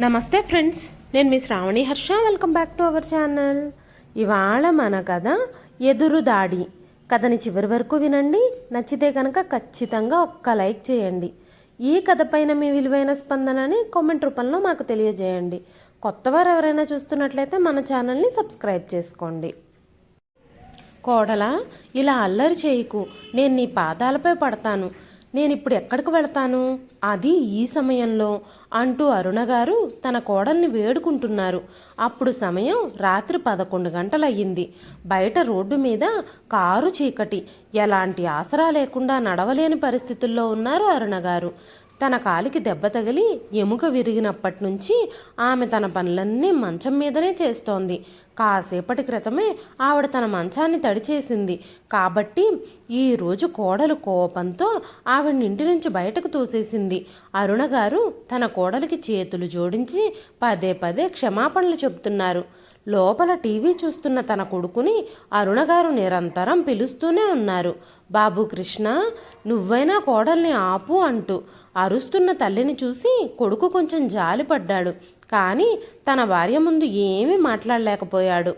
నమస్తే ఫ్రెండ్స్, నేను మీ Sravani Harsha. Welcome back to our channel. ఇవాళ మన కథ ఎదురు దాడి. కథని చివరి వరకు వినండి. నచ్చితే కనుక ఖచ్చితంగా ఒక్క లైక్ చేయండి. ఈ కథ పైన మీ విలువైన స్పందనని కామెంట్ రూపంలో మాకు తెలియజేయండి. కొత్తవారు ఎవరైనా చూస్తున్నట్లయితే మన ఛానల్ని సబ్స్క్రైబ్ చేసుకోండి. కోడలా, ఇలా అల్లరి చేయకు, నేను నీ పాదాలపై పడతాను. నేనిప్పుడు ఎక్కడికి వెళతాను, అది ఈ సమయంలో అంటూ అరుణ గారు తన కోడల్ని వేడుకుంటున్నారు. అప్పుడు సమయం రాత్రి 11 గంటలయ్యింది. బయట రోడ్డు మీద కారు చీకటి. ఎలాంటి ఆసరా లేకుండా నడవలేని పరిస్థితుల్లో ఉన్నారు అరుణ గారు. తన కాలికి దెబ్బ తగిలి ఎముక విరిగినప్పటి నుంచి ఆమె తన పనులన్నీ మంచం మీదనే చేస్తోంది. కాసేపటి క్రితమే ఆవిడ తన మంచాన్ని తడిచేసింది కాబట్టి ఈరోజు కోడలు కోపంతో ఆవిడ ఇంటి నుంచి బయటకు తోసేసింది. అరుణ గారు తన కోడలికి చేతులు జోడించి పదే పదే క్షమాపణలు చెబుతున్నారు. లోపల టీవీ చూస్తున్న తన కొడుకుని అరుణగారు నిరంతరం పిలుస్తూనే ఉన్నారు. బాబు కృష్ణ, నువ్వైనా కోడల్ని ఆపు అంటూ. అరుస్తున్న తల్లిని చూసి కొడుకు కొంచెం జాలిపడ్డాడు. కానీ తన భార్య ముందు ఏమీ మాట్లాడలేకపోయాడు.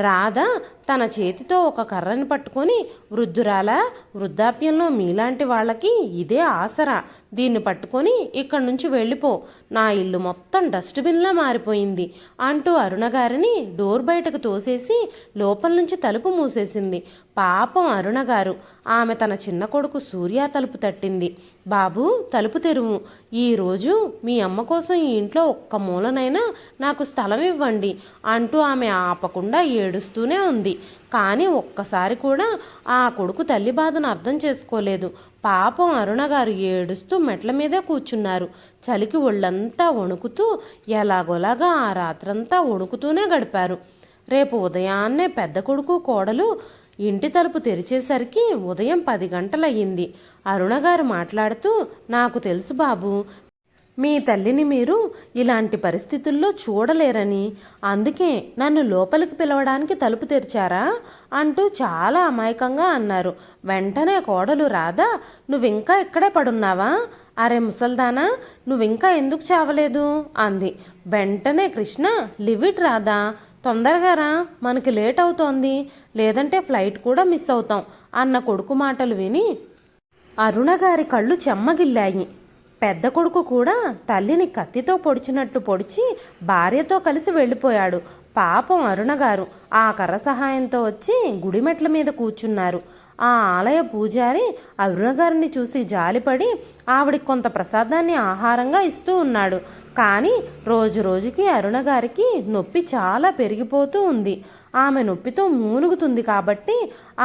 రాధ తన చేతితో ఒక కర్రని పట్టుకొని, వృద్ధురాలా, వృద్ధాప్యంలో మీలాంటి వాళ్ళకి ఇదే ఆసరా. దీన్ని పట్టుకొని ఇక్కడి నుంచి వెళ్ళిపో. నా ఇల్లు మొత్తం డస్ట్బిన్లా మారిపోయింది అంటూ అరుణగారిని డోర్ బయటకు తోసేసి లోపల నుంచి తలుపు మూసేసింది. పాపం అరుణగారు. ఆమె తన చిన్న కొడుకు సూర్య తలుపు తట్టింది. బాబు, తలుపు తెరువు. ఈరోజు మీ అమ్మ కోసం ఈ ఇంట్లో ఒక్క మూలనైనా నాకు స్థలం ఇవ్వండి అంటూ ఆమె ఆపకుండా ఏడుస్తూనే ఉంది. కానీ ఒక్కసారి కూడా ఆ కొడుకు తల్లి బాధను అర్థం చేసుకోలేదు. పాపం అరుణగారు ఏడుస్తూ మెట్ల మీదే కూర్చున్నారు. చలికి ఒళ్ళంతా వణుకుతూ ఎలాగోలాగా ఆ రాత్రంతా వణుకుతూనే గడిపారు. రేపు ఉదయాన్నే పెద్ద కొడుకు కోడలు ఇంటి తలుపు తెరిచేసరికి ఉదయం 10 గంటలయ్యింది. అరుణగారు మాట్లాడుతూ, నాకు తెలుసు బాబు, మీ తల్లిని మీరు ఇలాంటి పరిస్థితుల్లో చూడలేరని, అందుకే నన్ను లోపలికి పిలవడానికి తలుపు తెరిచారా అంటూ చాలా అమాయకంగా అన్నారు. వెంటనే కోడలు రాధా, నువ్వింకా ఇక్కడే పడున్నావా? అరే ముసల్దానా, నువ్వింకా ఎందుకు చావలేదు అంది. వెంటనే కృష్ణ, లివిట్ రాధా, తొందరగా రా, మనకి లేట్ అవుతోంది, లేదంటే ఫ్లైట్ కూడా మిస్ అవుతాం అన్న కొడుకు మాటలు విని అరుణగారి కళ్ళు చెమ్మగిల్లాయి. పెద్ద కొడుకు కూడా తల్లిని కత్తితో పొడిచినట్టు పొడిచి భార్యతో కలిసి వెళ్ళిపోయాడు. పాపం అరుణగారు ఆ కర్ర సహాయంతో వచ్చి గుడిమెట్ల మీద కూర్చున్నారు. ఆ ఆలయ పూజారి అరుణగారిని చూసి జాలిపడి ఆవిడికి కొంత ప్రసాదాన్ని ఆహారంగా ఇస్తూ ఉన్నాడు. కానీ రోజు రోజుకి అరుణగారికి నొప్పి చాలా పెరిగిపోతూ ఉంది. ఆమె నొప్పితో మూలుగుతుంది కాబట్టి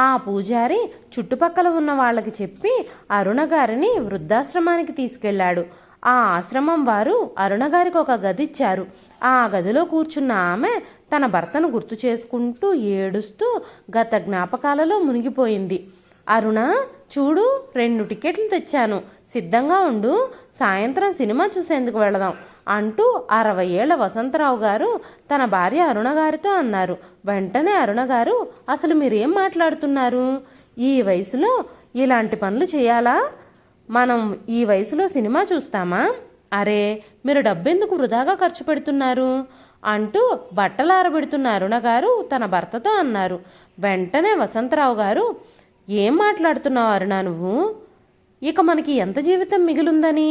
ఆ పూజారి చుట్టుపక్కల ఉన్న వాళ్ళకి చెప్పి అరుణగారిని వృద్ధాశ్రమానికి తీసుకెళ్లాడు. ఆ ఆశ్రమం వారు అరుణగారికి ఒక గది ఇచ్చారు. ఆ గదిలో కూర్చున్న ఆమె తన భర్తను గుర్తు చేసుకుంటూ ఏడుస్తూ గత జ్ఞాపకాలలో మునిగిపోయింది. అరుణ, చూడు, 2 టికెట్లు తెచ్చాను, సిద్ధంగా ఉండు, సాయంత్రం సినిమా చూసేందుకు వెళదాం అంటూ 60 ఏళ్ల వసంతరావు గారు తన భార్య అరుణగారితో అన్నారు. వెంటనే అరుణగారు, అసలు మీరేం మాట్లాడుతున్నారు? ఈ వయసులో ఇలాంటి పనులు చేయాలా? మనం ఈ వయసులో సినిమా చూస్తామా? అరే, మీరు డబ్బెందుకు వృధాగా ఖర్చు పెడుతున్నారు అంటూ బట్టలు ఆరబెడుతున్న అరుణగారు తన భర్తతో అన్నారు. వెంటనే వసంతరావు గారు, ఏం మాట్లాడుతున్నావు అరుణ నువ్వు? ఇక మనకి ఎంత జీవితం మిగిలుందని?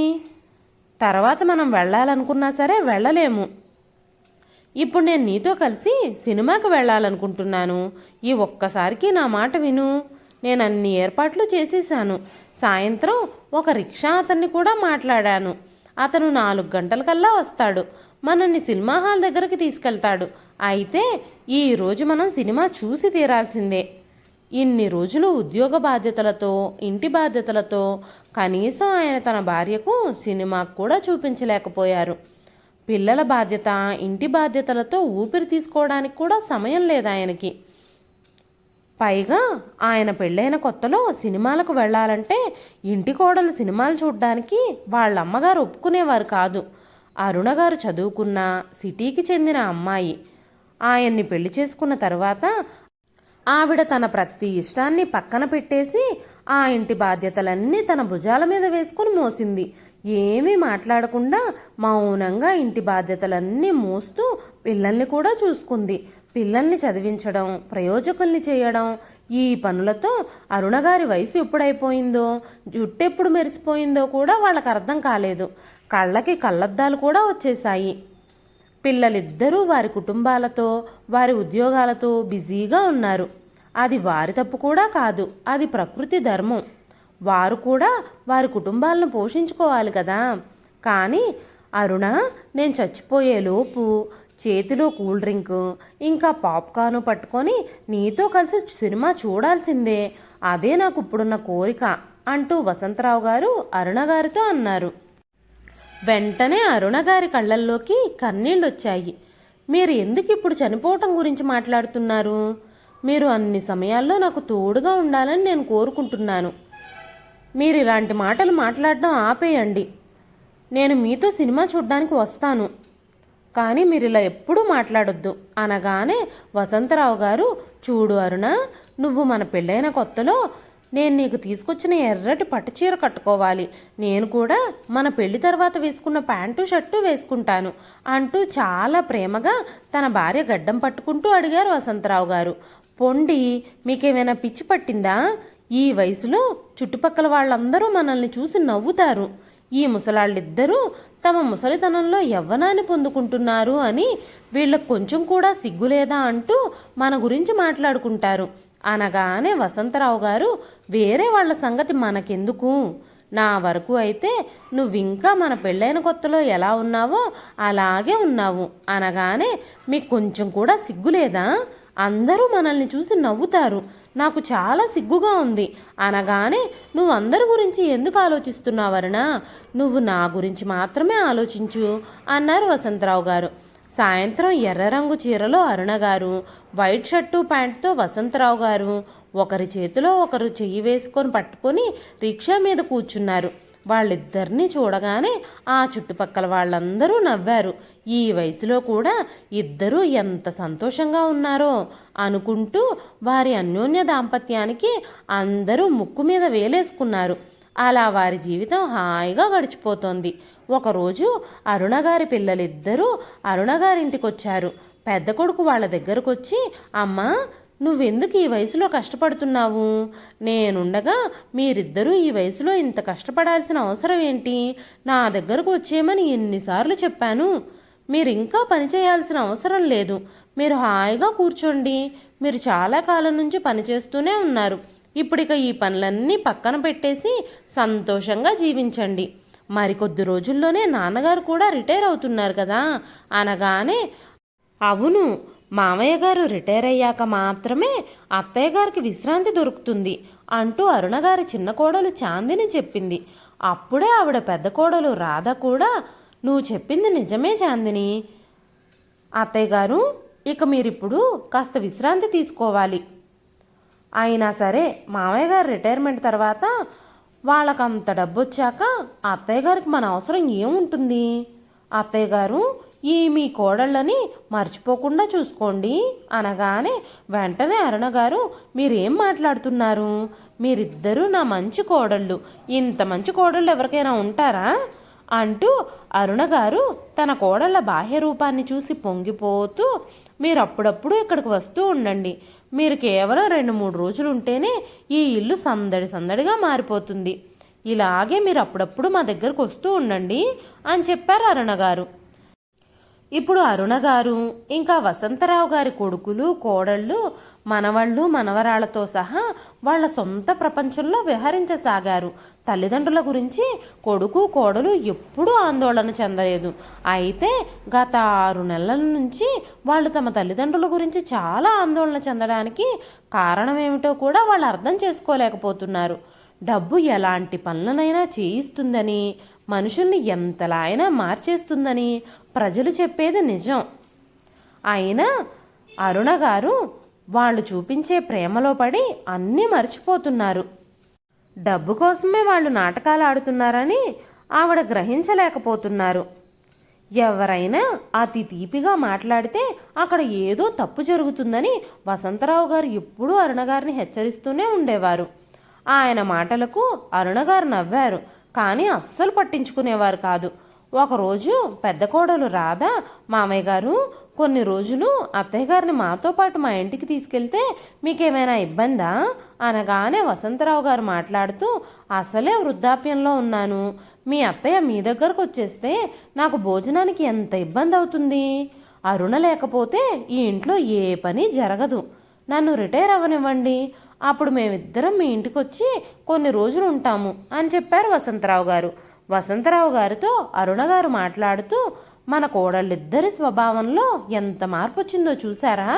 తర్వాత మనం వెళ్ళాలనుకున్నా సరే వెళ్ళలేము. ఇప్పుడు నేను నీతో కలిసి సినిమాకి వెళ్ళాలనుకుంటున్నాను. ఈ ఒక్కసారికి నా మాట విను. నేను అన్ని ఏర్పాట్లు చేసేసాను. సాయంత్రం ఒక రిక్షా అతన్ని కూడా మాట్లాడాను. అతను 4 గంటలకల్లా వస్తాడు. మనల్ని సినిమా హాల్ దగ్గరికి తీసుకెళ్తాడు. అయితే ఈరోజు మనం సినిమా చూసి తీరాల్సిందే. ఇన్ని రోజులు ఉద్యోగ బాధ్యతలతో, ఇంటి బాధ్యతలతో కనీసం ఆయన తన భార్యకు సినిమాకు కూడా చూపించలేకపోయారు. పిల్లల బాధ్యత, ఇంటి బాధ్యతలతో ఊపిరి తీసుకోవడానికి కూడా సమయం లేదు ఆయనకి. పైగా ఆయన పెళ్ళైన కొత్తలో సినిమాలకు వెళ్ళాలంటే ఇంటి కోడలు సినిమాలు చూడడానికి వాళ్ళ అమ్మగారు ఒప్పుకునేవారు కాదు. అరుణగారు చదువుకున్న సిటీకి చెందిన అమ్మాయి. ఆయన్ని పెళ్లి చేసుకున్న తర్వాత ఆవిడ తన ప్రతి ఇష్టాన్ని పక్కన పెట్టేసి ఆ ఇంటి బాధ్యతలన్నీ తన భుజాల మీద వేసుకుని మోసింది. ఏమీ మాట్లాడకుండా మౌనంగా ఇంటి బాధ్యతలన్నీ మోస్తూ పిల్లల్ని కూడా చూసుకుంది. పిల్లల్ని చదివించడం, ప్రయోజకుల్ని చేయడం, ఈ పనులతో అరుణగారి వయసు ఎప్పుడైపోయిందో, జుట్టెప్పుడు మెరిసిపోయిందో కూడా వాళ్ళకి అర్థం కాలేదు. కళ్ళకి కళ్ళద్దాలు కూడా వచ్చేశాయి. పిల్లలిద్దరూ వారి కుటుంబాలతో, వారి ఉద్యోగాలతో బిజీగా ఉన్నారు. అది వారి తప్పు కూడా కాదు, అది ప్రకృతి ధర్మం. వారు కూడా వారి కుటుంబాలను పోషించుకోవాలి కదా. కానీ అరుణ, నేను చచ్చిపోయేలోపు చేతిలో కూల్ డ్రింక్ ఇంకా పాప్కార్న్ పట్టుకొని నీతో కలిసి సినిమా చూడాల్సిందే, అదే నాకు ఇప్పుడున్న కోరిక అంటూ వసంతరావు గారు అరుణ గారితో అన్నారు. వెంటనే అరుణ గారి కళ్ళల్లోకి కన్నీళ్ళు వచ్చాయి. మీరు ఎందుకు ఇప్పుడు చనిపోవటం గురించి మాట్లాడుతున్నారు? మీరు అన్ని సమయాల్లో నాకు తోడుగా ఉండాలని నేను కోరుకుంటున్నాను. మీరు ఇలాంటి మాటలు మాట్లాడడం ఆపేయండి. నేను మీతో సినిమా చూడ్డానికి వస్తాను, కానీ మీరు ఇలా ఎప్పుడూ మాట్లాడొద్దు అనగానే వసంతరావు గారు, చూడు అరుణ, నువ్వు మన పెళ్ళైన కొత్తలో నేను నీకు తీసుకొచ్చిన ఎర్రటి పట్టుచీర కట్టుకోవాలి, నేను కూడా మన పెళ్లి తర్వాత వేసుకున్న ప్యాంటు షర్టు వేసుకుంటాను అంటూ చాలా ప్రేమగా తన భార్య గడ్డం పట్టుకుంటూ అడిగారు వసంతరావు గారు. పొండి, మీకేమైనా పిచ్చి పట్టిందా? ఈ వయసులో చుట్టుపక్కల వాళ్ళందరూ మనల్ని చూసి నవ్వుతారు. ఈ ముసలాళ్ళిద్దరూ తమ ముసలితనంలో యవ్వనాన్ని పొందుకుంటున్నారు అని వీళ్ళకు కొంచెం కూడా సిగ్గులేదా అంటూ మన గురించి మాట్లాడుకుంటారు అనగానే వసంతరావు గారు, వేరే వాళ్ళ సంగతి మనకెందుకు, నా వరకు అయితే నువ్వింకా మన పెళ్ళైన కొత్తలో ఎలా ఉన్నావో అలాగే ఉన్నావు అనగానే, మీకు కొంచెం కూడా సిగ్గులేదా? అందరూ మనల్ని చూసి నవ్వుతారు, నాకు చాలా సిగ్గుగా ఉంది అనగానే, నువ్వు అందరి గురించి ఎందుకు ఆలోచిస్తున్నావరునా, నువ్వు నా గురించి మాత్రమే ఆలోచించు అన్నారు వసంతరావు గారు. సాయంత్రం ఎర్ర రంగు చీరలో అరుణ గారు, వైట్ షర్టు ప్యాంటుతో వసంతరావు గారు ఒకరి చేతిలో ఒకరు చెయ్యి వేసుకొని పట్టుకొని రిక్షా మీద కూర్చున్నారు. వాళ్ళిద్దరినీ చూడగానే ఆ చుట్టుపక్కల వాళ్ళందరూ నవ్వారు. ఈ వయసులో కూడా ఇద్దరూ ఎంత సంతోషంగా ఉన్నారో అనుకుంటూ వారి అన్యోన్య దాంపత్యానికి అందరూ ముక్కు మీద వేలేసుకున్నారు. అలా వారి జీవితం హాయిగా గడిచిపోతోంది. ఒకరోజు అరుణగారి పిల్లలిద్దరూ అరుణగారింటికి వచ్చారు. పెద్ద కొడుకు వాళ్ళ దగ్గరకు వచ్చి, అమ్మా, నువ్వెందుకు ఈ వయసులో కష్టపడుతున్నావు? నేనుండగా మీరిద్దరూ ఈ వయసులో ఇంత కష్టపడాల్సిన అవసరం ఏంటి? నా దగ్గరకు వచ్చేయమని ఎన్నిసార్లు చెప్పాను. మీరు ఇంకా పని చేయాల్సిన అవసరం లేదు. మీరు హాయిగా కూర్చోండి. మీరు చాలా కాలం నుంచి పనిచేస్తూనే ఉన్నారు. ఇప్పుడిక ఈ పనులన్నీ పక్కన పెట్టేసి సంతోషంగా జీవించండి. మరికొద్ది రోజుల్లోనే నాన్నగారు కూడా రిటైర్ అవుతున్నారు కదా అనగానే, అవును, మామయ్య గారు రిటైర్ అయ్యాక మాత్రమే అత్తయ్య గారికి విశ్రాంతి దొరుకుతుంది అంటూ అరుణగారి చిన్న కోడలు చాందిని చెప్పింది. అప్పుడే ఆవిడ పెద్ద కోడలు రాధ కూడా, నువ్వు చెప్పింది నిజమే చాందిని అత్తయ్య గారు, ఇక మీరిప్పుడు కాస్త విశ్రాంతి తీసుకోవాలి. అయినా సరే మామయ్య గారు రిటైర్మెంట్ తర్వాత వాళ్ళకంత డబ్బు వచ్చాక అత్తయ్య గారికి మన అవసరం ఏముంటుంది? అత్తయ్య గారు, ఈ మీ కోడళ్ళని మర్చిపోకుండా చూసుకోండి అనగానే వెంటనే అరుణ గారు, మీరేం మాట్లాడుతున్నారు? మీరిద్దరూ నా మంచి కోడళ్ళు, ఇంత మంచి కోడళ్ళు ఎవరికైనా ఉంటారా అంటూ అరుణ గారు తన కోడళ్ళ బాహ్య రూపాన్ని చూసి పొంగిపోతూ, మీరు అప్పుడప్పుడు ఇక్కడికి వస్తూ ఉండండి. మీరు కేవలం 2-3 రోజులు ఉంటేనే ఈ ఇల్లు సందడి సందడిగా మారిపోతుంది. ఇలాగే మీరు అప్పుడప్పుడు మా దగ్గరకు వస్తూ ఉండండి అని చెప్పారు అరుణ గారు. ఇప్పుడు అరుణ గారు ఇంకా వసంతరావు గారి కొడుకులు, కోడళ్ళు, మనవళ్ళు, మనవరాళ్లతో సహా వాళ్ళ సొంత ప్రపంచంలో విహరించసాగారు. తల్లిదండ్రుల గురించి కొడుకు, కోడలు ఎప్పుడూ ఆందోళన చెందలేదు. అయితే గత 6 నెలల నుంచి వాళ్ళు తమ తల్లిదండ్రుల గురించి చాలా ఆందోళన చెందడానికి కారణమేమిటో కూడా వాళ్ళు అర్థం చేసుకోలేకపోతున్నారు. డబ్బు ఎలాంటి పనులనైనా చేయిస్తుందని, మనుషుల్ని ఎంతలా అయినా మార్చేస్తుందని ప్రజలు చెప్పేది నిజం. అయినా అరుణ గారు వాళ్ళు చూపించే ప్రేమలో పడి అన్నీ మర్చిపోతున్నారు. డబ్బు కోసమే వాళ్ళు నాటకాలు ఆడుతున్నారని ఆవిడ గ్రహించలేకపోతున్నారు. ఎవరైనా అతి తీపిగా మాట్లాడితే అక్కడ ఏదో తప్పు జరుగుతుందని వసంతరావు గారు ఎప్పుడూ అరుణగారిని హెచ్చరిస్తూనే ఉండేవారు. ఆయన మాటలకు అరుణగారు నవ్వారు. కానీ అస్సలు పట్టించుకునేవారు కాదు. ఒకరోజు పెద్ద కోడలు రాధ, మామయ్య గారు కొన్ని రోజులు అత్తయ్య గారిని మాతో పాటు మా ఇంటికి తీసుకెళ్తే మీకేమైనా ఇబ్బందా అనగానే వసంతరావు గారు మాట్లాడుతూ, అసలే వృద్ధాప్యంలో ఉన్నాను, మీ అత్తయ్య మీ దగ్గరకు వచ్చేస్తే నాకు భోజనానికి ఎంత ఇబ్బంది అవుతుంది. అరుణ లేకపోతే ఈ ఇంట్లో ఏ పని జరగదు. నన్ను రిటైర్ అవ్వనివ్వండి, అప్పుడు మేమిద్దరం మీ ఇంటికి వచ్చి కొన్ని రోజులు ఉంటాము అని చెప్పారు వసంతరావు గారు. వసంతరావు గారితో అరుణ గారు మాట్లాడుతూ, మన కోడళ్ళిద్దరి స్వభావంలో ఎంత మార్పు వచ్చిందో చూసారా?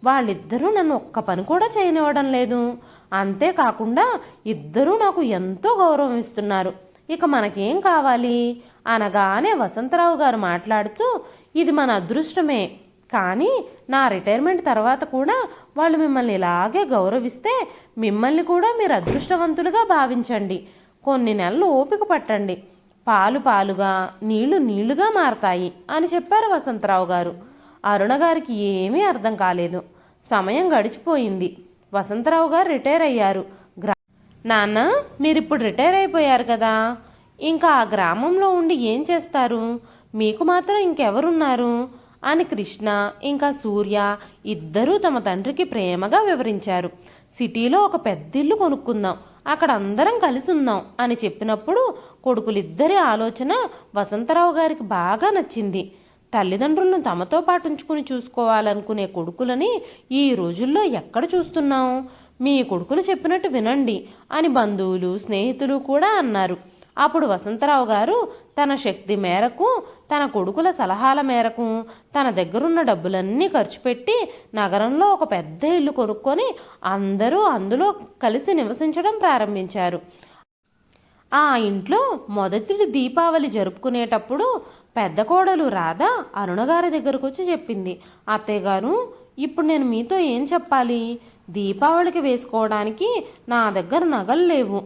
వాళ్ళిద్దరూ నన్ను ఒక్క పని కూడా చేయనివ్వడం లేదు. అంతేకాకుండా ఇద్దరూ నాకు ఎంతో గౌరవం ఇస్తున్నారు. ఇక మనకేం కావాలి అనగానే వసంతరావు గారు మాట్లాడుతూ, ఇది మన అదృష్టమే, కానీ నా రిటైర్మెంట్ తర్వాత కూడా వాళ్ళు మిమ్మల్ని ఇలాగే గౌరవిస్తే మిమ్మల్ని కూడా మీరు అదృష్టవంతులుగా భావించండి. కొన్ని నెలలు ఓపిక పట్టండి, పాలు పాలుగా నీళ్లు నీళ్లుగా మారతాయి అని చెప్పారు వసంతరావు గారు. అరుణ గారికి ఏమీ అర్థం కాలేదు. సమయం గడిచిపోయింది. వసంతరావు గారు రిటైర్ అయ్యారు. నాన్న, మీరిప్పుడు రిటైర్ అయిపోయారు కదా, ఇంకా ఆ గ్రామంలో ఉండి ఏం చేస్తారు? మీకు మాత్రం ఇంకెవరున్నారు అని కృష్ణ ఇంకా సూర్య ఇద్దరూ తమ తండ్రికి ప్రేమగా వివరించారు. సిటీలో ఒక పెద్దిల్లు కొనుక్కుందాం, అక్కడ అందరం కలిసి ఉందాం అని చెప్పినప్పుడు కొడుకులిద్దరి ఆలోచన వసంతరావు గారికి బాగా నచ్చింది. తల్లిదండ్రులను తమతో పాటు ఉంచుకుని చూసుకోవాలనుకునే కొడుకులని ఈ రోజుల్లో ఎక్కడ చూస్తున్నాం? మీ కొడుకులు చెప్పినట్టు వినండి అని బంధువులు స్నేహితులు కూడా అన్నారు. అప్పుడు వసంతరావు గారు తన శక్తి మేరకు, తన కొడుకుల సలహాల మేరకు తన దగ్గరున్న డబ్బులన్నీ ఖర్చు పెట్టి నగరంలో ఒక పెద్ద ఇల్లు కొనుక్కొని అందరూ అందులో కలిసి నివసించడం ప్రారంభించారు. ఆ ఇంట్లో మొదటి దీపావళి జరుపుకునేటప్పుడు పెద్ద కోడలు రాధ అరుణగారి దగ్గరకు వచ్చి చెప్పింది, అత్తయ్య గారు, ఇప్పుడు నేను మీతో ఏం చెప్పాలి? దీపావళికి వేసుకోవడానికి నా దగ్గర నగలు లేవు.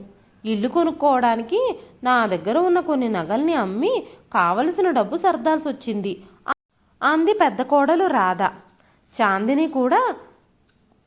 ఇల్లు కొనుక్కోవడానికి నా దగ్గర ఉన్న కొన్ని నగల్ని అమ్మి కావలసిన డబ్బు సర్దాల్సి వచ్చింది అంది పెద్ద కోడలు రాధ. చాందిని కూడా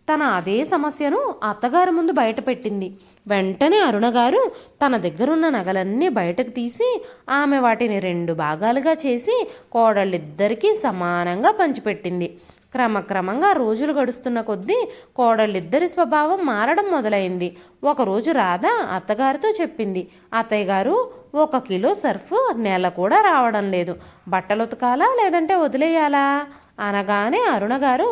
తన అదే సమస్యను అత్తగారి ముందు బయటపెట్టింది. వెంటనే అరుణగారు తన దగ్గరున్న నగలన్నీ బయటకు తీసి ఆమె వాటిని 2 భాగాలుగా చేసి కోడళ్ళిద్దరికీ సమానంగా పంచిపెట్టింది. క్రమక్రమంగా రోజులు గడుస్తున్న కొద్దీ కోడళ్ళిద్దరి స్వభావం మారడం మొదలైంది. ఒకరోజు రాధ అత్తగారితో చెప్పింది, అత్తయ్య గారు, 1 కిలో సర్ఫ్ నెల కూడా రావడం లేదు. బట్టలు ఉతకాలా లేదంటే వదిలేయాలా అనగానే అరుణగారు,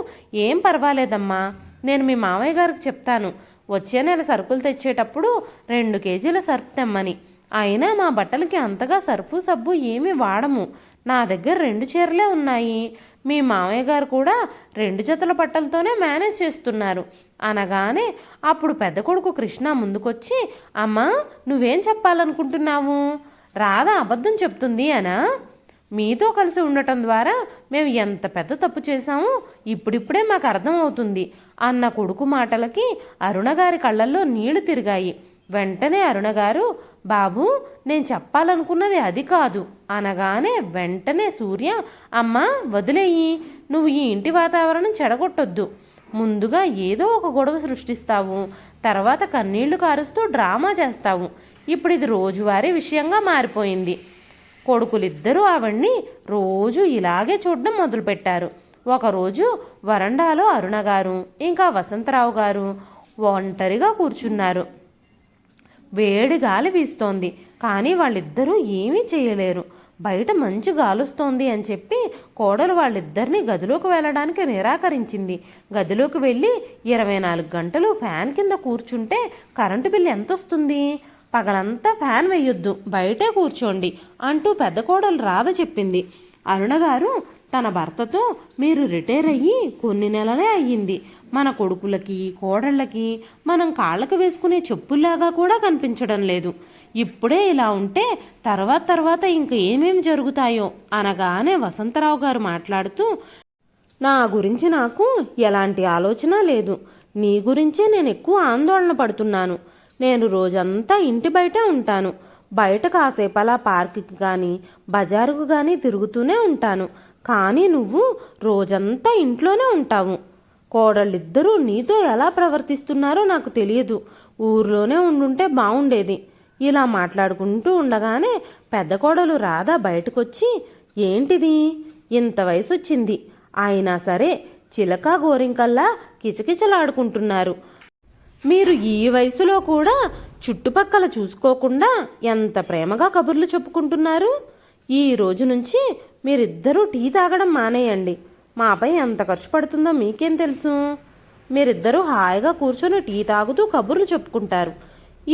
ఏం పర్వాలేదమ్మా, నేను మీ మామయ్య గారికి చెప్తాను, వచ్చే నెల సరుకులు తెచ్చేటప్పుడు 2 కేజీల సర్ఫ్ తెమ్మని. అయినా మా బట్టలకి అంతగా సర్ఫు సబ్బు ఏమీ వాడము. నా దగ్గర 2 చీరలే ఉన్నాయి. మీ మామయ్య గారు కూడా 2 జతల బట్టలతోనే మేనేజ్ చేస్తున్నారు అనగానే అప్పుడు పెద్ద కొడుకు కృష్ణ ముందుకొచ్చి, అమ్మా, నువ్వేం చెప్పాలనుకుంటున్నావు? రాధ అబద్ధం చెప్తుంది అనా? మీతో కలిసి ఉండటం ద్వారా మేము ఎంత పెద్ద తప్పు చేశామో ఇప్పుడిప్పుడే మాకు అర్థమవుతుంది అన్న కొడుకు మాటలకి అరుణగారి కళ్ళల్లో నీళ్లు తిరిగాయి. వెంటనే అరుణగారు, బాబు, నేను చెప్పాలనుకున్నది అది కాదు అనగానే వెంటనే సూర్య, అమ్మా, వదిలేయి, నువ్వు ఈ ఇంటి వాతావరణం చెడగొట్టొద్దు. ముందుగా ఏదో ఒక గొడవ సృష్టిస్తావు, తర్వాత కన్నీళ్లు కారుస్తూ డ్రామా చేస్తావు. ఇప్పుడు ఇది రోజువారీ విషయంగా మారిపోయింది. కొడుకులిద్దరూ ఆవిడ్ని రోజు ఇలాగే చూడడం మొదలుపెట్టారు. ఒకరోజు వరండాలో అరుణగారు ఇంకా వసంతరావు గారు ఒంటరిగా కూర్చున్నారు. వేడి గాలి వీస్తోంది, కానీ వాళ్ళిద్దరూ ఏమీ చేయలేరు. బయట మంచి గాలుస్తోంది అని చెప్పి కోడలు వాళ్ళిద్దరినీ గదిలోకి వెళ్ళడానికి నిరాకరించింది. గదిలోకి వెళ్ళి 24 గంటలు ఫ్యాన్ కింద కూర్చుంటే కరెంటు బిల్లు ఎంత వస్తుంది? పగలంతా ఫ్యాన్ వేయొద్దు, బయటే కూర్చోండి అంటూ పెద్ద కోడలు రాధ చెప్పింది. అరుణగారు తన భర్తతో, మీరు రిటైర్ అయ్యి కొన్ని నెలలే అయ్యింది, మన కొడుకులకి కోడళ్ళకి మనం కాళ్ళకు వేసుకునే చెప్పుల్లాగా కూడా కనిపించడం లేదు. ఇప్పుడే ఇలా ఉంటే తర్వాత ఇంక ఏమేమి జరుగుతాయో అనగానే వసంతరావు గారు మాట్లాడుతూ, నా గురించి నాకు ఎలాంటి ఆలోచన లేదు. నీ గురించే నేను ఎక్కువ ఆందోళన పడుతున్నాను. నేను రోజంతా ఇంటి బయటే ఉంటాను. బయట కాసేపు అలా పార్కుకి కానీ బజారుకు కానీ తిరుగుతూనే ఉంటాను. కానీ నువ్వు రోజంతా ఇంట్లోనే ఉంటావు. కోడళ్ళిద్దరూ నీతో ఎలా ప్రవర్తిస్తున్నారో నాకు తెలియదు. ఊర్లోనే ఉండుంటే బాగుండేది. ఇలా మాట్లాడుకుంటూ ఉండగానే పెద్ద కోడలు రాధ బయటకొచ్చి, ఏంటిది, ఇంత వయసు వచ్చింది, అయినా సరే చిలక గోరింకల్లా కిచకిచలాడుకుంటున్నారు. మీరు ఈ వయసులో కూడా చుట్టుపక్కల చూసుకోకుండా ఎంత ప్రేమగా కబుర్లు చెప్పుకుంటున్నారు. ఈ రోజు నుంచి మీరిద్దరూ టీ తాగడం మానేయండి. మాపై ఎంత ఖర్చు పడుతుందో మీకేం తెలుసు. మీరిద్దరూ హాయిగా కూర్చొని టీ తాగుతూ కబుర్లు చెప్పుకుంటారు.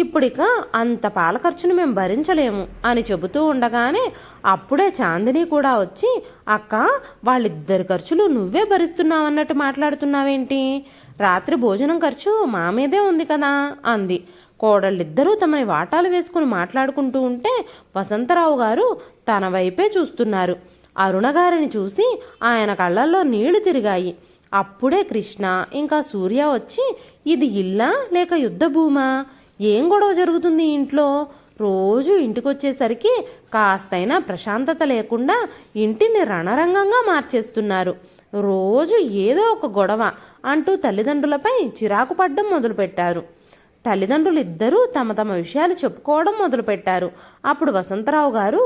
ఇప్పుడిక అంత పాల ఖర్చును మేము భరించలేము అని చెబుతూ ఉండగానే అప్పుడే చాందిని కూడా వచ్చి, అక్క, వాళ్ళిద్దరి ఖర్చులు నువ్వే భరిస్తున్నావన్నట్టు మాట్లాడుతున్నావేంటి? రాత్రి భోజనం ఖర్చు మా మీదే ఉంది కదా అంది. కోడళ్ళిద్దరూ తమని వాటాలు వేసుకుని మాట్లాడుకుంటూ ఉంటే వసంతరావు గారు తన వైపే చూస్తున్నారు. అరుణగారిని చూసి ఆయన కళ్ళల్లో నీళ్లు తిరిగాయి. అప్పుడే కృష్ణ ఇంకా సూర్య వచ్చి, ఇది ఇల్లా లేక యుద్ధ భూమా? ఏం గొడవ జరుగుతుంది ఇంట్లో? రోజు ఇంటికొచ్చేసరికి కాస్తైనా ప్రశాంతత లేకుండా ఇంటిని రణరంగంగా మార్చేస్తున్నారు. రోజు ఏదో ఒక గొడవ అంటూ తల్లిదండ్రులపై చిరాకు పడ్డం మొదలుపెట్టారు. తల్లిదండ్రులు ఇద్దరూ తమ తమ విషయాలు చెప్పుకోవడం మొదలుపెట్టారు. అప్పుడు వసంతరావు గారు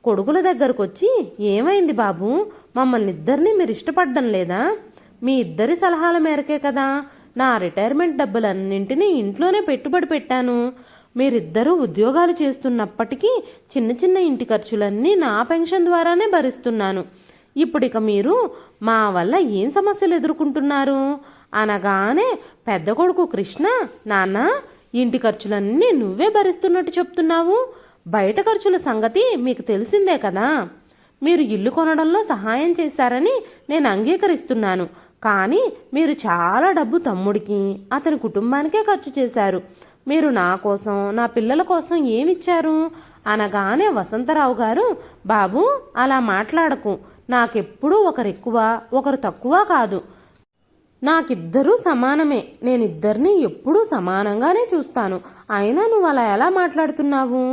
కొడుకుల దగ్గరకు వచ్చి, ఏమైంది బాబు, మమ్మల్ని ఇద్దరిని మీరు ఇష్టపడడం లేదా? మీ ఇద్దరి సలహాల మేరకే కదా నా రిటైర్మెంట్ డబ్బులన్నింటినీ ఇంట్లోనే పెట్టుబడి పెట్టాను. మీరిద్దరూ ఉద్యోగాలు చేస్తున్నప్పటికీ చిన్న చిన్న ఇంటి ఖర్చులన్నీ నా పెన్షన్ ద్వారానే భరిస్తున్నాను. ఇప్పుడిక మీరు మా వల్ల ఏం సమస్యలు ఎదుర్కొంటున్నారు అనగానే పెద్ద కొడుకు కృష్ణ, నాన్న, ఇంటి ఖర్చులన్నీ నువ్వే భరిస్తున్నట్టు చెప్తున్నావు. బయట ఖర్చుల సంగతి మీకు తెలిసిందే కదా. మీరు ఇల్లు కొనడంలో సహాయం చేశారని నేను అంగీకరిస్తున్నాను. కానీ మీరు చాలా డబ్బు తమ్ముడికి, అతని కుటుంబానికే ఖర్చు చేశారు. మీరు నా కోసం, నా పిల్లల కోసం ఏమిచ్చారు అనగానే వసంతరావు గారు, బాబు, అలా మాట్లాడకు. నాకెప్పుడూ ఒకరు ఎక్కువ ఒకరు తక్కువ కాదు. నాకిద్దరూ సమానమే. నేనిద్దరినీ ఎప్పుడూ సమానంగానే చూస్తాను. అయినా నువ్వు అలా ఎలా మాట్లాడుతున్నావు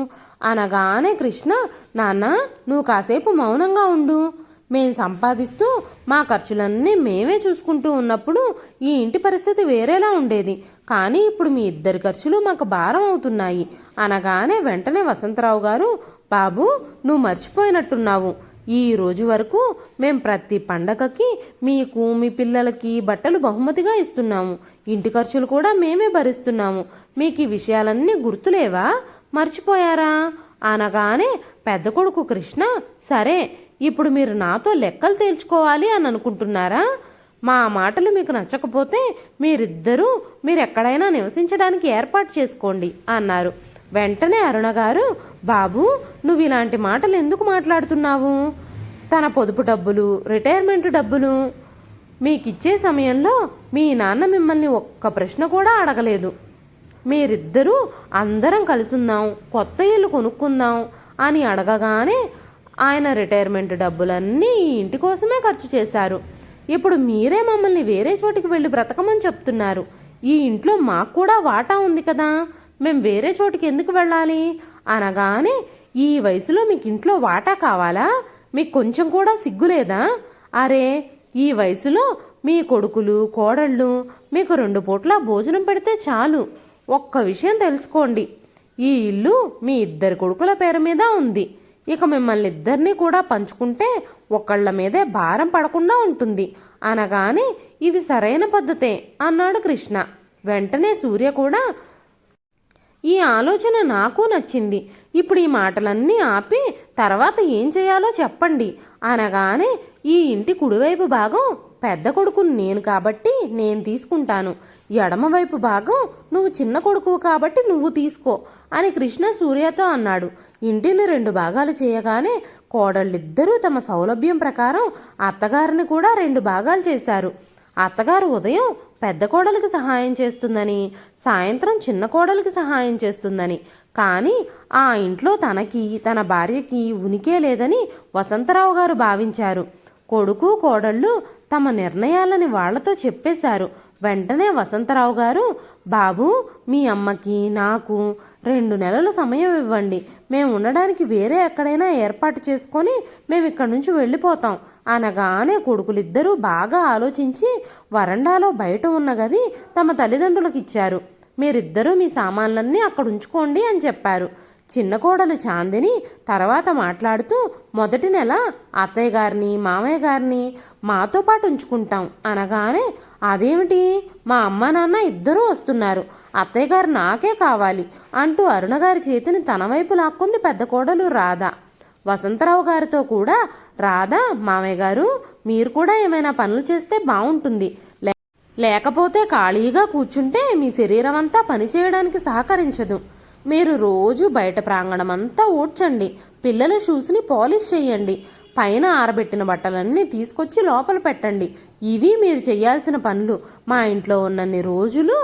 అనగానే కృష్ణ, నాన్న, నువ్వు కాసేపు మౌనంగా ఉండు. మేం సంపాదిస్తూ మా ఖర్చులన్నీ మేమే చూసుకుంటూ ఉన్నప్పుడు ఈ ఇంటి పరిస్థితి వేరేలా ఉండేది. కానీ ఇప్పుడు మీ ఇద్దరి ఖర్చులు మాకు భారం అవుతున్నాయి అనగానే వెంటనే వసంతరావు గారు, బాబు, నువ్వు మర్చిపోయినట్టున్నావు. ఈ రోజు వరకు మేం ప్రతి పండగకి మీకు, మీ పిల్లలకి బట్టలు బహుమతిగా ఇస్తున్నాము. ఇంటి ఖర్చులు కూడా మేమే భరిస్తున్నాము. మీకు ఈ విషయాలన్నీ గుర్తులేవా, మర్చిపోయారా అనగానే పెద్ద కొడుకు కృష్ణ, సరే, ఇప్పుడు మీరు నాతో లెక్కలు తేల్చుకోవాలి అని అనుకుంటున్నారా? మా మాటలు మీకు నచ్చకపోతే మీరు ఎక్కడైనా నివసించడానికి ఏర్పాటు చేసుకోండి అన్నారు. వెంటనే అరుణ గారు, బాబు, నువ్వు ఇలాంటి మాటలు ఎందుకు మాట్లాడుతున్నావు? తన పొదుపు డబ్బులు, రిటైర్మెంట్ డబ్బులు మీకిచ్చే సమయంలో మీ నాన్న మిమ్మల్ని ఒక్క ప్రశ్న కూడా అడగలేదు. మీరిద్దరూ అందరం కలుసుందాం, కొత్త ఇల్లు కొనుక్కుందాం అని అడగగానే ఆయన రిటైర్మెంట్ డబ్బులన్నీ ఈ ఇంటి కోసమే ఖర్చు చేశారు. ఇప్పుడు మీరే మమ్మల్ని వేరే చోటికి వెళ్ళి బ్రతకమని చెప్తున్నారు. ఈ ఇంట్లో మాకు కూడా వాటా ఉంది కదా, మేం వేరే చోటికి ఎందుకు వెళ్ళాలి అనగానే, ఈ వయసులో మీకు ఇంట్లో వాటా కావాలా? మీకు కొంచెం కూడా సిగ్గులేదా? అరే, ఈ వయసులో మీ కొడుకులు, కోడళ్ళు మీకు 2 పూట్ల భోజనం పెడితే చాలు. ఒక్క విషయం తెలుసుకోండి, ఈ ఇల్లు మీ ఇద్దరి కొడుకుల పేరు మీద ఉంది. ఇక మిమ్మల్ని ఇద్దరినీ కూడా పంచుకుంటే ఒకళ్ళ మీదే భారం పడకుండా ఉంటుంది అనగానే, ఇది సరైన పద్ధతే అన్నాడు కృష్ణ. వెంటనే సూర్య కూడా, ఈ ఆలోచన నాకు నచ్చింది. ఇప్పుడు ఈ మాటలన్నీ ఆపి తర్వాత ఏం చేయాలో చెప్పండి అనగానే, ఈ ఇంటి కుడివైపు భాగం పెద్ద కొడుకు నేను కాబట్టి నేను తీసుకుంటాను. ఎడమవైపు భాగం నువ్వు చిన్న కొడుకు కాబట్టి నువ్వు తీసుకో అని కృష్ణ సూర్యతో అన్నాడు. ఇంటిని 2 భాగాలు చేయగానే కోడళ్ళిద్దరూ తమ సౌలభ్యం ప్రకారం అత్తగారిని కూడా 2 భాగాలు చేశారు. అత్తగారు ఉదయం పెద్ద కోడలికి సహాయం చేస్తుందని, సాయంత్రం చిన్న కోడలికి సహాయం చేస్తుందని. కానీ ఆ ఇంట్లో తనకి, తన భార్యకి ఉనికే లేదని వసంతరావు గారు భావించారు. కొడుకు, కోడళ్ళు తమ నిర్ణయాలని వాళ్లతో చెప్పేశారు. వెంటనే వసంతరావు గారు, బాబు, మీ అమ్మకి, నాకు 2 నెలల సమయం ఇవ్వండి. మేము ఉండడానికి వేరే ఎక్కడైనా ఏర్పాటు చేసుకొని మేము ఇక్కడి నుంచి వెళ్ళిపోతాం అనగానే కొడుకులిద్దరూ బాగా ఆలోచించి వరండాలో బయట ఉన్న గది తమ తల్లిదండ్రులకు ఇచ్చారు. మీరిద్దరూ మీ సామాన్లన్నీ అక్కడ ఉంచుకోండి అని చెప్పారు. చిన్న కోడలు చాందిని తర్వాత మాట్లాడుతూ, మొదటి నెల అత్తయ్య గారిని మామయ్య గారిని మాతో పాటు ఉంచుకుంటాం అనగానే, అదేమిటి, మా అమ్మ నాన్న ఇద్దరూ వస్తున్నారు, అత్తయ్య గారు నాకే కావాలి అంటూ అరుణగారి చేతిని తన వైపు లాక్కుంది పెద్ద కోడలు రాధ. వసంతరావు గారితో కూడా, రాధా మామయ్య గారు, మీరు కూడా ఏమైనా పనులు చేస్తే బాగుంటుంది, లేకపోతే ఖాళీగా కూర్చుంటే మీ శరీరం అంతా పనిచేయడానికి సహకరించదు. మీరు రోజు బయట ప్రాంగణమంతా ఊడ్చండి, పిల్లల షూస్ని పాలిష్ చేయండి, పైన ఆరబెట్టిన బట్టలన్నీ తీసుకొచ్చి లోపల పెట్టండి. ఇవి మీరు చేయాల్సిన పనులు. మా ఇంట్లో ఉన్నన్ని రోజులు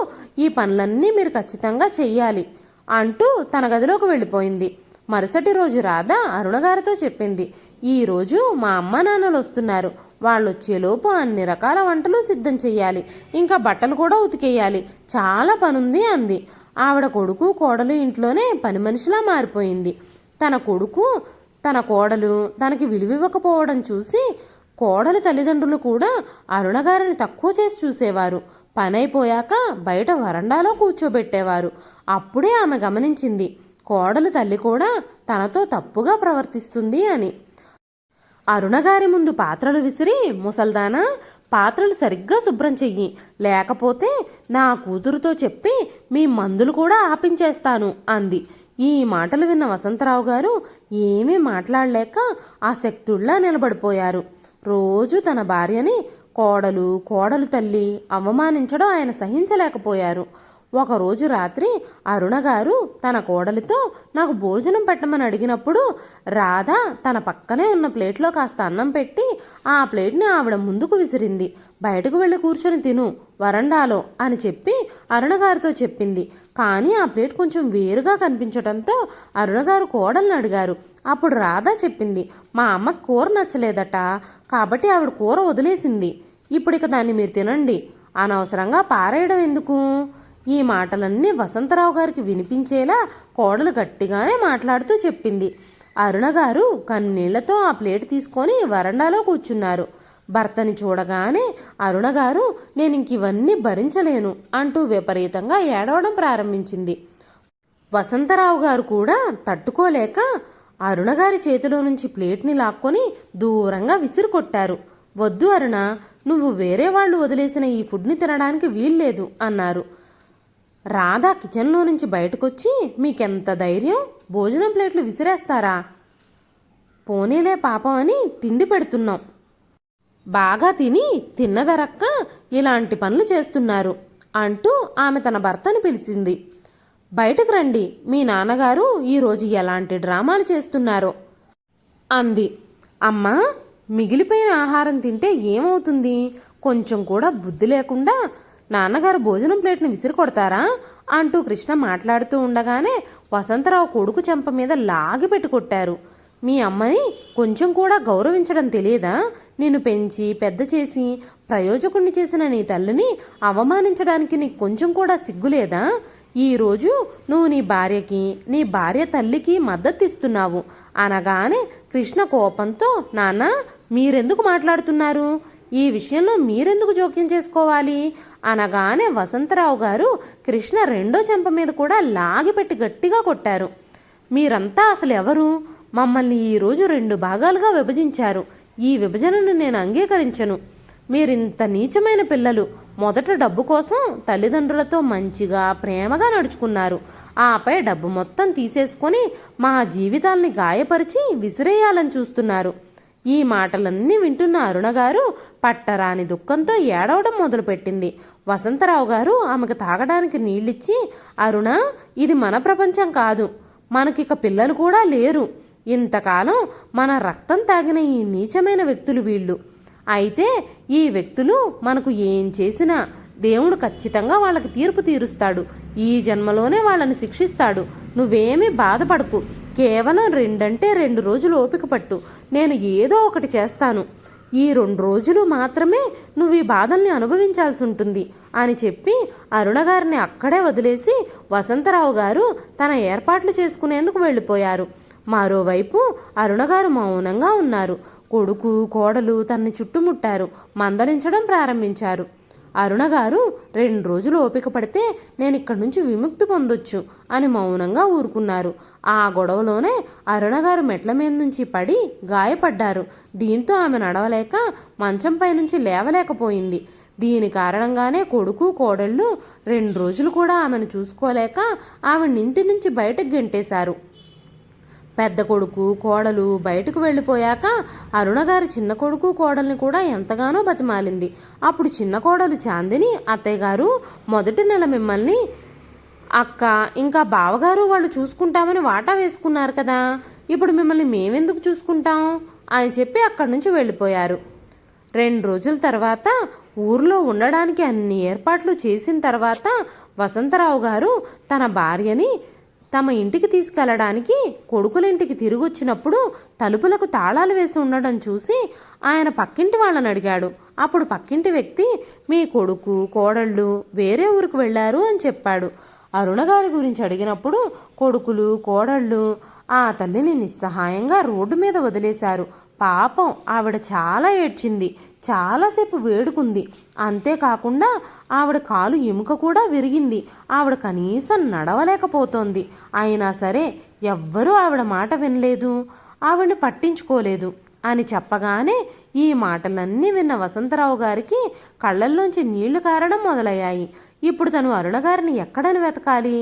ఈ పనులన్నీ మీరు ఖచ్చితంగా చెయ్యాలి అంటూ తన గదిలోకి వెళ్ళిపోయింది. మరుసటి రోజు రాధ అరుణగారితో చెప్పింది, ఈరోజు మా అమ్మ నాన్నలు వస్తున్నారు, వాళ్ళు వచ్చేలోపు అన్ని రకాల వంటలు సిద్ధం చెయ్యాలి, ఇంకా బట్టలు కూడా ఉతికేయాలి, చాలా పనుంది అంది. ఆవిడ కొడుకు కోడలు ఇంట్లోనే పని మనిషిలా మారిపోయింది. తన కొడుకు తన కోడలు తనకి విలువివ్వకపోవడం చూసి కోడలు తల్లిదండ్రులు కూడా అరుణగారిని తక్కువ చేసి చూసేవారు. పని అయిపోయాక బయట వరండాలో కూర్చోబెట్టేవారు. అప్పుడే ఆమె గమనించింది, కోడలు తల్లి కూడా తనతో తప్పుగా ప్రవర్తిస్తుంది అని. అరుణగారి ముందు పాత్రలు విసిరి, ముసల్దానా, పాత్రలు సరిగ్గా శుభ్రం చెయ్యి, లేకపోతే నా కూతురుతో చెప్పి మీ మందులు కూడా ఆపించేస్తాను అంది. ఈ మాటలు విన్న వసంతరావు గారు ఏమీ మాట్లాడలేక ఆసక్తుల్లా నిలబడిపోయారు. రోజు తన భార్యని కోడలు తల్లి అవమానించడం ఆయన సహించలేకపోయారు. ఒకరోజు రాత్రి అరుణగారు తన కోడలితో నాకు భోజనం పెట్టమని అడిగినప్పుడు రాధ తన పక్కనే ఉన్న ప్లేట్లో కాస్త అన్నం పెట్టి ఆ ప్లేట్ని ఆవిడ ముందుకు విసిరింది. బయటకు వెళ్ళి కూర్చొని తిను వరండాలో అని చెప్పి అరుణగారితో చెప్పింది. కానీ ఆ ప్లేట్ కొంచెం వేరుగా కనిపించడంతో అరుణగారు కోడల్ని అడిగారు. అప్పుడు రాధ చెప్పింది, మా అమ్మకు కూర నచ్చలేదట, కాబట్టి ఆవిడ కూర వదిలేసింది, ఇప్పుడిక దాన్ని మీరు తినండి, అనవసరంగా పారేయడం ఎందుకు. ఈ మాటలన్నీ వసంతరావు గారికి వినిపించేలా కోడలు గట్టిగానే మాట్లాడుతూ చెప్పింది. అరుణగారు కన్నీళ్లతో ఆ ప్లేట్ తీసుకొని వరండాలో కూర్చున్నారు. భర్తని చూడగానే అరుణగారు, నేనింకివన్నీ భరించలేను అంటూ విపరీతంగా ఏడవడం ప్రారంభించింది. వసంతరావు గారు కూడా తట్టుకోలేక అరుణగారి చేతిలో నుంచి ప్లేట్ని లాక్కొని దూరంగా విసిరికొట్టారు. వద్దు అరుణ, నువ్వు వేరే వాళ్ళు వదిలేసిన ఈ ఫుడ్ని తినడానికి వీల్లేదు అన్నారు. రాధా కిచెన్లో నుంచి బయటకొచ్చి, మీకెంత ధైర్యం, భోజనం ప్లేట్లు విసిరేస్తారా, పోనీలే పాపం అని తిండి పెడుతున్నాం, బాగా తిని తిన్నదరక్క ఇలాంటి పనులు చేస్తున్నారు అంటూ ఆమె తన భర్తను పిలిచింది. బయటకు రండి, మీ నాన్నగారు ఈరోజు ఎలాంటి డ్రామాలు చేస్తున్నారో అంది. అమ్మా, మిగిలిపోయిన ఆహారం తింటే ఏమవుతుంది, కొంచెం కూడా బుద్ధి లేకుండా నాన్నగారు భోజనం ప్లేట్ను విసిరి కొడతారా అంటూ కృష్ణ మాట్లాడుతూ ఉండగానే వసంతరావు కొడుకు చెంప మీద లాగి పెట్టి కొట్టారు. మీ అమ్మని కొంచెం కూడా గౌరవించడం తెలియదా, నిన్ను పెంచి పెద్ద చేసి ప్రయోజకుణ్ణి చేసిన నీ తల్లిని అవమానించడానికి నీకు కొంచెం కూడా సిగ్గులేదా, ఈరోజు నువ్వు నీ భార్యకి నీ భార్య తల్లికి మద్దతు ఇస్తున్నావు అనగానే కృష్ణ కోపంతో, నాన్న మీరెందుకు మాట్లాడుతున్నారు, ఈ విషయంలో మీరెందుకు జోక్యం చేసుకోవాలి అనగానే వసంతరావు గారు కృష్ణ రెండో చెంప మీద కూడా లాగిపెట్టి గట్టిగా కొట్టారు. మీరంతా అసలు ఎవరు, మమ్మల్ని ఈరోజు 2 భాగాలుగా విభజించారు, ఈ విభజనను నేను అంగీకరించను, మీరింత నీచమైన పిల్లలు, మొదట డబ్బు కోసం తల్లిదండ్రులతో మంచిగా ప్రేమగా నడుచుకున్నారు, ఆపై డబ్బు మొత్తం తీసేసుకొని మా జీవితాల్ని గాయపరిచి విసిరేయాలని చూస్తున్నారు. ఈ మాటలన్నీ వింటున్న అరుణగారు పట్టరాని దుఃఖంతో ఏడవడం మొదలుపెట్టింది. వసంతరావు గారు ఆమెకు తాగడానికి నీళ్ళిచ్చి, అరుణ, ఇది మన ప్రపంచం కాదు, మనకిక పిల్లలు కూడా లేరు, ఇంతకాలం మన రక్తం తాగిన ఈ నీచమైన వ్యక్తులు వీళ్ళు, అయితే ఈ వ్యక్తులు మనకు ఏం చేసినా దేవుడు ఖచ్చితంగా వాళ్ళకి తీర్పు తీరుస్తాడు, ఈ జన్మలోనే వాళ్ళని శిక్షిస్తాడు, నువ్వేమీ బాధపడకు, కేవలం 2 రోజులు ఓపిక పట్టు, నేను ఏదో ఒకటి చేస్తాను, ఈ 2 రోజులు మాత్రమే నువ్వు ఈ బాధల్ని అనుభవించాల్సి ఉంటుంది అని చెప్పి అరుణగారిని అక్కడే వదిలేసి వసంతరావు గారు తన ఏర్పాట్లు చేసుకునేందుకు వెళ్ళిపోయారు. మరోవైపు అరుణగారు మౌనంగా ఉన్నారు. కొడుకు కోడలు తనని చుట్టుముట్టారు, మందలించడం ప్రారంభించారు. అరుణ గారు 2 రోజులు ఓపిక పడితే నేను ఇక్కడి నుంచి విముక్తి పొందొచ్చు అని మౌనంగా ఊరుకున్నారు. ఆ గొడవలోనే అరుణ గారు మెట్ల మీద నుంచి పడి గాయపడ్డారు. దీంతో ఆమె నడవలేక మంచంపై నుంచి లేవలేకపోయింది. దీని కారణంగానే కొడుకు కోడళ్ళు 2 రోజులు కూడా ఆమెను చూసుకోలేక ఆమెను ఇంటి నుంచి బయటకు గెంటేశారు. పెద్ద కొడుకు కోడలు బయటకు వెళ్ళిపోయాక అరుణగారి చిన్న కొడుకు కోడల్ని కూడా ఎంతగానో బతిమాలింది. అప్పుడు చిన్న కోడలు చాందిని, అత్తయ్య గారు మొదటి నెల మిమ్మల్ని అక్క ఇంకా బావగారు వాళ్ళు చూసుకుంటామని వాటా వేసుకున్నారు కదా, ఇప్పుడు మిమ్మల్ని మేమెందుకు చూసుకుంటాం అని చెప్పి అక్కడి నుంచి వెళ్ళిపోయారు. 2 రోజుల తర్వాత ఊర్లో ఉండడానికి అన్ని ఏర్పాట్లు చేసిన తర్వాత వసంతరావు గారు తన భార్యని తమ ఇంటికి తీసుకెళ్లడానికి కొడుకులింటికి తిరిగి వచ్చినప్పుడు తలుపులకు తాళాలు వేసి ఉండడం చూసి ఆయన పక్కింటి వాళ్ళని అడిగాడు. అప్పుడు పక్కింటి వ్యక్తి, మీ కొడుకు కోడళ్ళు వేరే ఊరికి వెళ్ళారు అని చెప్పాడు. అరుణగారి గురించి అడిగినప్పుడు కొడుకులు కోడళ్ళు ఆ తల్లిని నిస్సహాయంగా రోడ్డు మీద వదిలేశారు. పాపం ఆవిడ చాలా ఏడ్చింది, చాలాసేపు వేడుకుంది. అంతేకాకుండా ఆవిడ కాలు ఎముక కూడా విరిగింది. ఆవిడ కనీసం నడవలేకపోతోంది. అయినా సరే ఎవ్వరూ ఆవిడ మాట వినలేదు, ఆవిడని పట్టించుకోలేదు అని చెప్పగానే ఈ మాటలన్నీ విన్న వసంతరావు గారికి కళ్ళల్లోంచి నీళ్లు కారడం మొదలయ్యాయి. ఇప్పుడు తను అరుణగారిని ఎక్కడని వెతకాలి?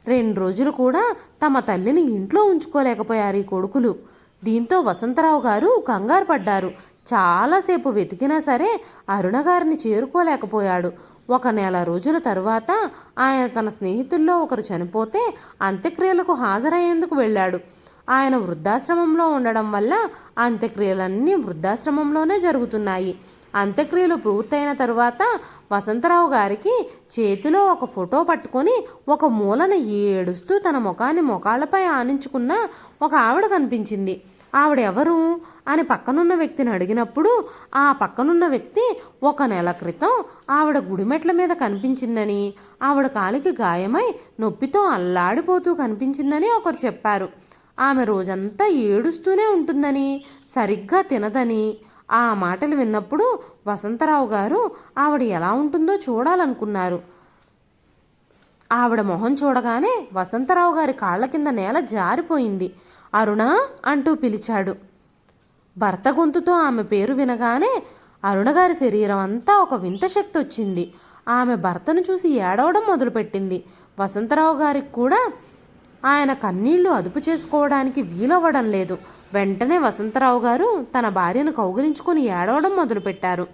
2 రోజులు కూడా తమ తల్లిని ఇంట్లో ఉంచుకోలేకపోయారు ఈ కొడుకులు. దీంతో వసంతరావు గారు కంగారు పడ్డారు. చాలాసేపు వెతికినా సరే అరుణగారిని చేరుకోలేకపోయాడు. 1 నెల రోజుల తరువాత ఆయన తన స్నేహితుల్లో ఒకరు చనిపోతే అంత్యక్రియలకు హాజరయ్యేందుకు వెళ్ళాడు. ఆయన వృద్ధాశ్రమంలో ఉండడం వల్ల అంత్యక్రియలన్నీ వృద్ధాశ్రమంలోనే జరుగుతున్నాయి. అంత్యక్రియలు పూర్తయిన తరువాత వసంతరావు గారికి చేతిలో ఒక ఫోటో పట్టుకొని ఒక మూలన ఏడుస్తూ తన ముఖాన్ని మొకాళ్లపై ఆనించుకున్న ఒక ఆవిడ కనిపించింది. ఆవిడెవరు అని పక్కనున్న వ్యక్తిని అడిగినప్పుడు ఆ పక్కనున్న వ్యక్తి 1 నెల క్రితం ఆవిడ గుడిమెట్ల మీద కనిపించిందని, ఆవిడ కాలికి గాయమై నొప్పితో అల్లాడిపోతూ కనిపించిందని ఒకరు చెప్పారు. ఆమె రోజంతా ఏడుస్తూనే ఉంటుందని, సరిగ్గా తినదని. ఆ మాటలు విన్నప్పుడు వసంతరావు గారు ఆవిడ ఎలా ఉంటుందో చూడాలనుకున్నారు. ఆవిడ మొహం చూడగానే వసంతరావు గారి కాళ్ల కింద నేల జారిపోయింది. అరుణ అంటూ పిలిచాడు. భర్త గొంతుతో ఆమె పేరు వినగానే అరుణగారి శరీరం అంతా ఒక వింత శక్తి వచ్చింది. ఆమె భర్తను చూసి ఏడవడం మొదలుపెట్టింది. వసంతరావు గారికి కూడా ఆయన కన్నీళ్లు అదుపు చేసుకోవడానికి వీలవ్వడం లేదు. వెంటనే వసంతరావు గారు తన భార్యను కౌగిలించుకొని ఏడవడం మొదలుపెట్టారు.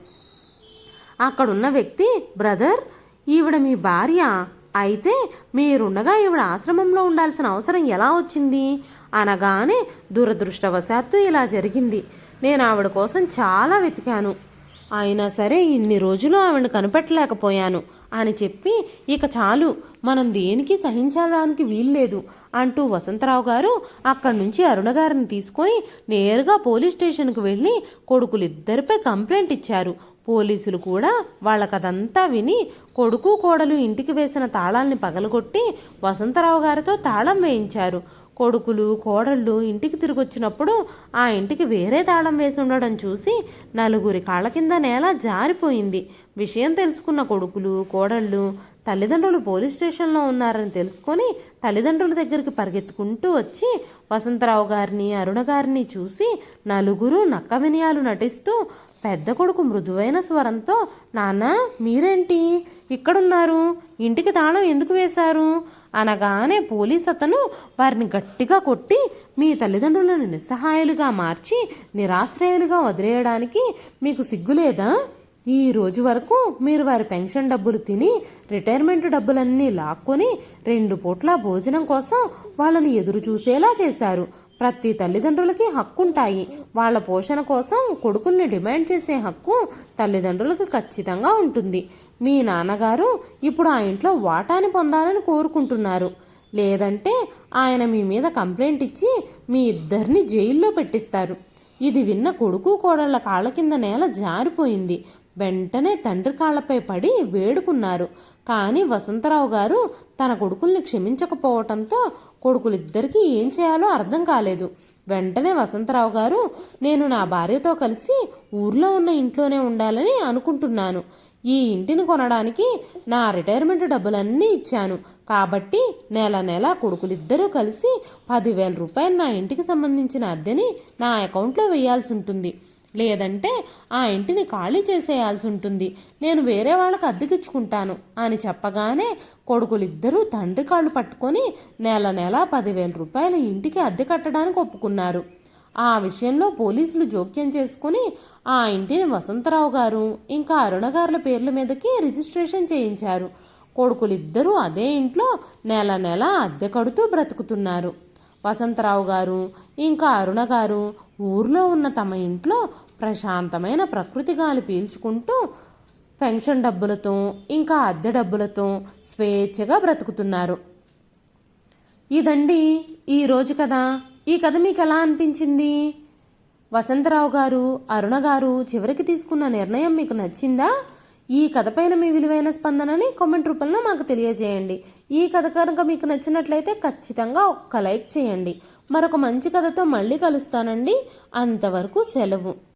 అక్కడున్న వ్యక్తి, బ్రదర్, ఈవిడ మీ భార్య అయితే మీరుండగా ఈవిడ ఆశ్రమంలో ఉండాల్సిన అవసరం ఎలా వచ్చింది అనగానే, దురదృష్టవశాత్తు ఇలా జరిగింది. నేను ఆవిడ కోసం చాలా వెతికాను, అయినా సరే ఇన్ని రోజులు ఆవిడని కనిపెట్టలేకపోయాను అని చెప్పి, ఇక చాలు, మనం దేనికి సహించడానికి వీల్లేదు అంటూ వసంతరావు గారు అక్కడి నుంచి అరుణగారిని తీసుకొని నేరుగా పోలీస్ స్టేషన్కు వెళ్ళి కొడుకులిద్దరిపై కంప్లైంట్ ఇచ్చారు. పోలీసులు కూడా వాళ్ళకదంతా విని కొడుకు కోడలు ఇంటికి వేసిన తాళాల్ని పగలగొట్టి వసంతరావు గారితో తాళం వేయించారు. కొడుకులు కోడళ్ళు ఇంటికి తిరిగొచ్చినప్పుడు ఆ ఇంటికి వేరే తాళం వేసి ఉండడం చూసి 4 కాళ్ళ కింద నేల జారిపోయింది. విషయం తెలుసుకున్న కొడుకులు కోడళ్ళు తల్లిదండ్రులు పోలీస్ స్టేషన్లో ఉన్నారని తెలుసుకొని తల్లిదండ్రుల దగ్గరికి పరిగెత్తుకుంటూ వచ్చి వసంతరావు గారిని అరుణ గారిని చూసి 4 నక్క వినయాలు నటిస్తూ పెద్ద కొడుకు మృదువైన స్వరంతో, నాన్న మీరేంటి ఇక్కడున్నారు, ఇంటికి తాళం ఎందుకు వేశారు అనగానే పోలీస్ అతను వారిని గట్టిగా కొట్టి, మీ తల్లిదండ్రులను నిస్సహాయాలుగా మార్చి నిరాశ్రయాలుగా వదిలేయడానికి మీకు సిగ్గులేదా? ఈ రోజు వరకు మీరు వారి పెన్షన్ డబ్బులు తిని రిటైర్మెంట్ డబ్బులన్నీ లాక్కొని 2 పూట్ల భోజనం కోసం వాళ్ళని ఎదురు చూసేలా చేశారు. ప్రతి తల్లిదండ్రులకి హక్కుంటాయి. వాళ్ళ పోషణ కోసం కొడుకుల్ని డిమాండ్ చేసే హక్కు తల్లిదండ్రులకు ఖచ్చితంగా ఉంటుంది. మీ నాన్నగారు ఇప్పుడు ఆ ఇంట్లో వాటాని పొందాలని కోరుకుంటున్నారు. లేదంటే ఆయన మీ మీద కంప్లైంట్ ఇచ్చి మీ ఇద్దరిని జైల్లో పెట్టిస్తారు. ఇది విన్న కొడుకు కోడళ్ల కాళ్ళ కింద నేల జారిపోయింది. వెంటనే తండ్రి కాళ్లపై పడి వేడుకున్నారు. కానీ వసంతరావు గారు తన కొడుకుల్ని క్షమించకపోవటంతో కొడుకులిద్దరికీ ఏం చేయాలో అర్థం కాలేదు. వెంటనే వసంతరావు గారు, నేను నా భార్యతో కలిసి ఊర్లో ఉన్న ఇంట్లోనే ఉండాలని అనుకుంటున్నాను. ఈ ఇంటిని కొనడానికి నా రిటైర్మెంట్ డబ్బులన్నీ ఇచ్చాను. కాబట్టి నెల నెల కొడుకులిద్దరూ కలిసి 10,000 రూపాయలు నా ఇంటికి సంబంధించిన అద్దెని నా అకౌంట్లో వేయాల్సి ఉంటుంది. లేదంటే ఆ ఇంటిని ఖాళీ చేసేయాల్సి ఉంటుంది. నేను వేరే వాళ్ళకి అద్దెకిచ్చుకుంటాను అని చెప్పగానే కొడుకులిద్దరూ తండ్రి కాళ్ళు పట్టుకొని నెల నెల 10,000 రూపాయలు ఇంటికి అద్దె కట్టడానికి ఒప్పుకున్నారు. ఆ విషయంలో పోలీసులు జోక్యం చేసుకుని ఆ ఇంటిని వసంతరావు గారు ఇంకా అరుణగారుల పేర్ల మీదకి రిజిస్ట్రేషన్ చేయించారు. కొడుకులిద్దరూ అదే ఇంట్లో నెల నెల అద్దె కడుతూ బ్రతుకుతున్నారు. వసంతరావు గారు ఇంకా అరుణ గారు ఊర్లో ఉన్న తమ ఇంట్లో ప్రశాంతమైన ప్రకృతి గాలి పీల్చుకుంటూ పెన్షన్ డబ్బులతో ఇంకా అద్దె డబ్బులతో స్వేచ్ఛగా బ్రతుకుతున్నారు. ఇదండి ఈరోజు కథ. ఈ కథ మీకు ఎలా అనిపించింది? వసంతరావు గారు అరుణ గారు చివరికి తీసుకున్న నిర్ణయం మీకు నచ్చిందా? ఈ కథ పైన మీ విలువైన స్పందనని కామెంట్ రూపంలో మాకు తెలియజేయండి. ఈ కథ కనుక మీకు నచ్చినట్లయితే ఖచ్చితంగా ఒక్క లైక్ చేయండి. మరొక మంచి కథతో మళ్ళీ కలుస్తానండి. అంతవరకు సెలవు.